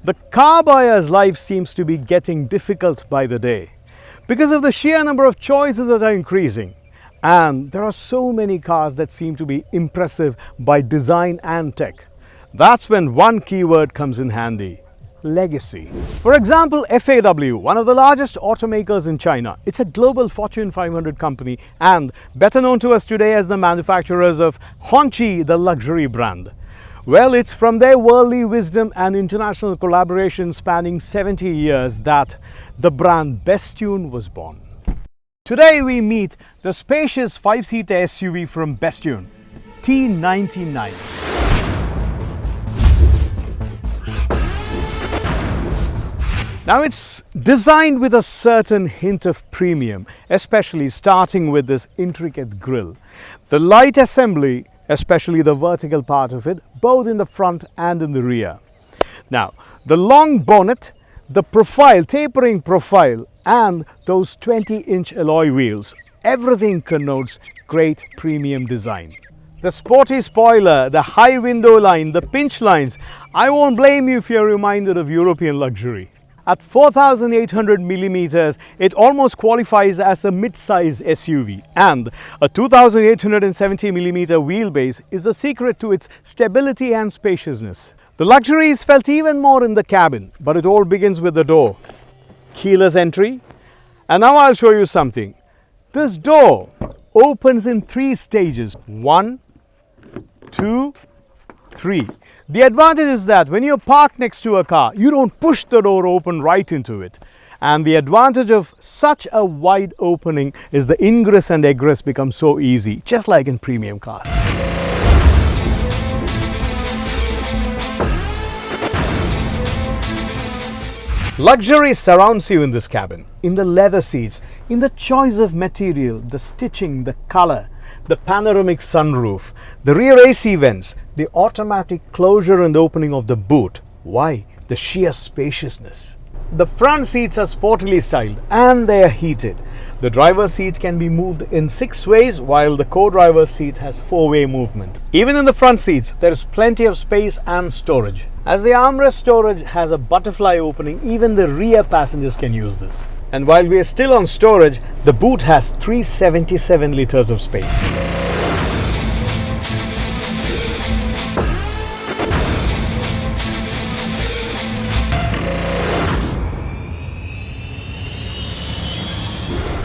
The car buyer's life seems to be getting difficult by the day because of the sheer number of choices that are increasing. And there are so many cars that seem to be impressive by design and tech. That's when one keyword comes in handy: legacy. For example, FAW, one of the largest automakers in China. It's a global Fortune 500 company and better known to us today as the manufacturers of Hongqi, the luxury brand. Well, it's from their worldly wisdom and international collaboration spanning 70 years that the brand Bestune was born. Today we meet the spacious 5-seater SUV from Bestune, T99. Now, it's designed with a certain hint of premium, especially starting with this intricate grille. The light assembly, especially the vertical part of it, both in the front and in the rear. Now, the long bonnet, the profile, tapering profile, and those 20-inch alloy wheels, everything connotes great premium design. The sporty spoiler, the high window line, the pinch lines, I won't blame you if you're reminded of European luxury. At 4,800 millimeters, it almost qualifies as a mid-size SUV, and a 2,870 millimeter wheelbase is the secret to its stability and spaciousness. The luxury is felt even more in the cabin, but it all begins with the door. Keyless entry, and now I'll show you something. This door opens in 3 stages: 1, 2, 3. The advantage is that when you're parked next to a car, you don't push the door open right into it. And the advantage of such a wide opening is the ingress and egress becomes so easy, just like in premium cars. Luxury surrounds you in this cabin, in the leather seats, in the choice of material, the stitching, the color, the panoramic sunroof, the rear AC vents, the automatic closure and opening of the boot. Why? The sheer spaciousness. The front seats are sportily styled and they are heated. The driver's seat can be moved in 6 ways, while the co-driver's seat has 4-way movement. Even in the front seats, there is plenty of space and storage. As the armrest storage has a butterfly opening, even the rear passengers can use this. And while we are still on storage, the boot has 377 liters of space.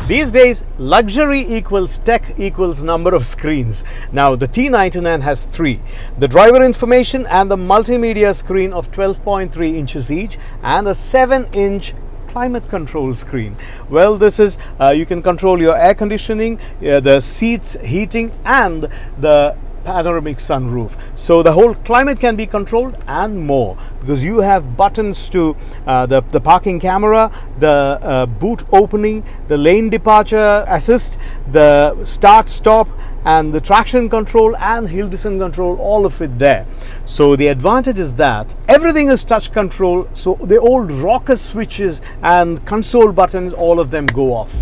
These days, luxury equals tech equals number of screens. Now, the T99 has 3. The driver information and the multimedia screen of 12.3 inches each, and a 7-inch climate control screen. Well, this is, you can control your air conditioning, the seats heating, and the panoramic sunroof. So the whole climate can be controlled and more, because you have buttons to the parking camera, the boot opening, the lane departure assist, the start stop, and the traction control and hill descent control, all of it there. So the advantage is that everything is touch control, so the old rocker switches and console buttons, all of them go off.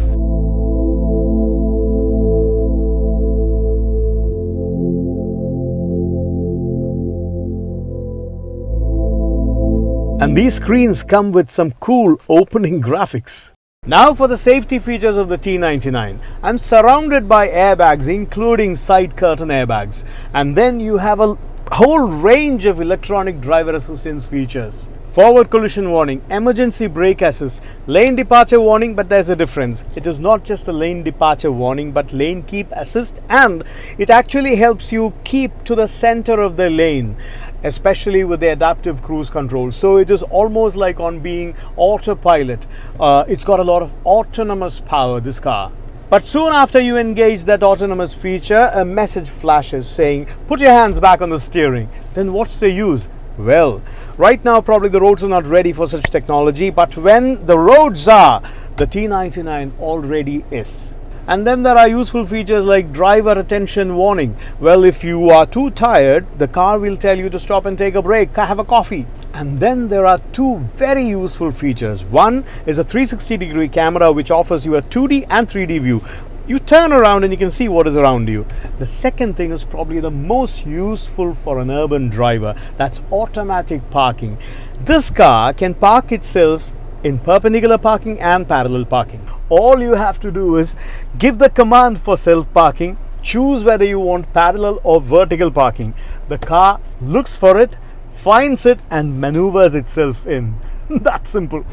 And these screens come with some cool opening graphics. Now for the safety features of the T99. I'm surrounded by airbags, including side curtain airbags. And then you have a whole range of electronic driver assistance features. Forward collision warning, emergency brake assist, lane departure warning, but there's a difference. It is not just the lane departure warning, but lane keep assist, and it actually helps you keep to the center of the lane, especially with the adaptive cruise control. So it is almost like on being autopilot. It's got a lot of autonomous power, this car. But soon after you engage that autonomous feature, a message flashes saying, put your hands back on the steering. Then what's the use? Well, right now probably the roads are not ready for such technology, but when the roads are, the T99 already is. And then there are useful features like driver attention warning. Well, if you are too tired, the car will tell you to stop and take a break, have a coffee. And then there are 2 very useful features. One is a 360-degree camera which offers you a 2D and 3D view. you turn around and you can see what is around you. The second thing is probably the most useful for an urban driver. That's automatic parking. This car can park itself in perpendicular parking and parallel parking. All you have to do is give the command for self parking, choose whether you want parallel or vertical parking. The car looks for it, finds it and maneuvers itself in. That's simple.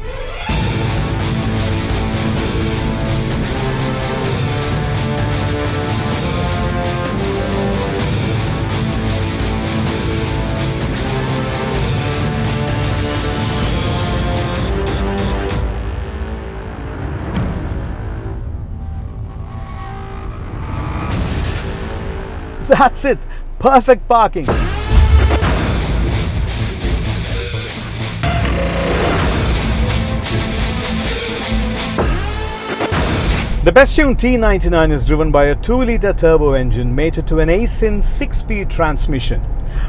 That's it. Perfect parking. The Bestune T99 is driven by a 2-litre turbo engine mated to an ASIN 6-speed transmission,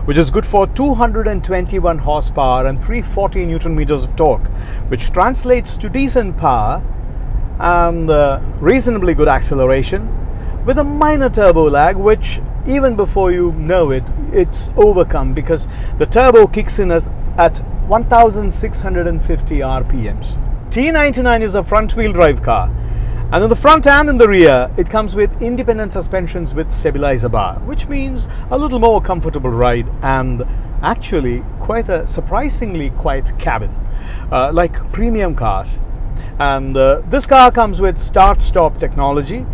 which is good for 221 horsepower and 340 Newton meters of torque, which translates to decent power and reasonably good acceleration, with a minor turbo lag, which even before you know it, it's overcome because the turbo kicks in at 1650 RPMs. T99 is a front-wheel drive car, and in the front and in the rear it comes with independent suspensions with stabilizer bar, which means a little more comfortable ride and actually quite a surprisingly quiet cabin, like premium cars. And this car comes with start-stop technology,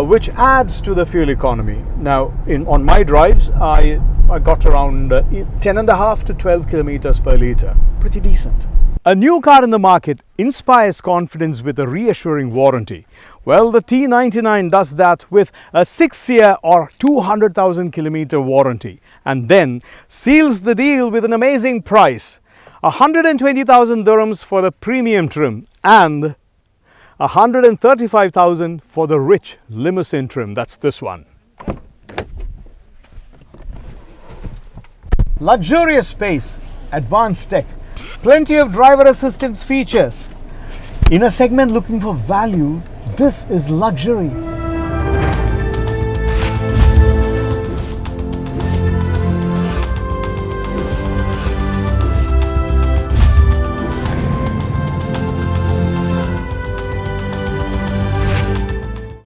which adds to the fuel economy. Now, on my drives, I got around 10.5 to 12 kilometers per litre. Pretty decent. A new car in the market inspires confidence with a reassuring warranty. Well, the T99 does that with a 6-year or 200,000 kilometer warranty, and then seals the deal with an amazing price: 120,000 dirhams for the premium trim and 135,000 for the rich limousine trim. That's this one. Luxurious space, advanced tech, plenty of driver assistance features. In a segment looking for value, this is luxury.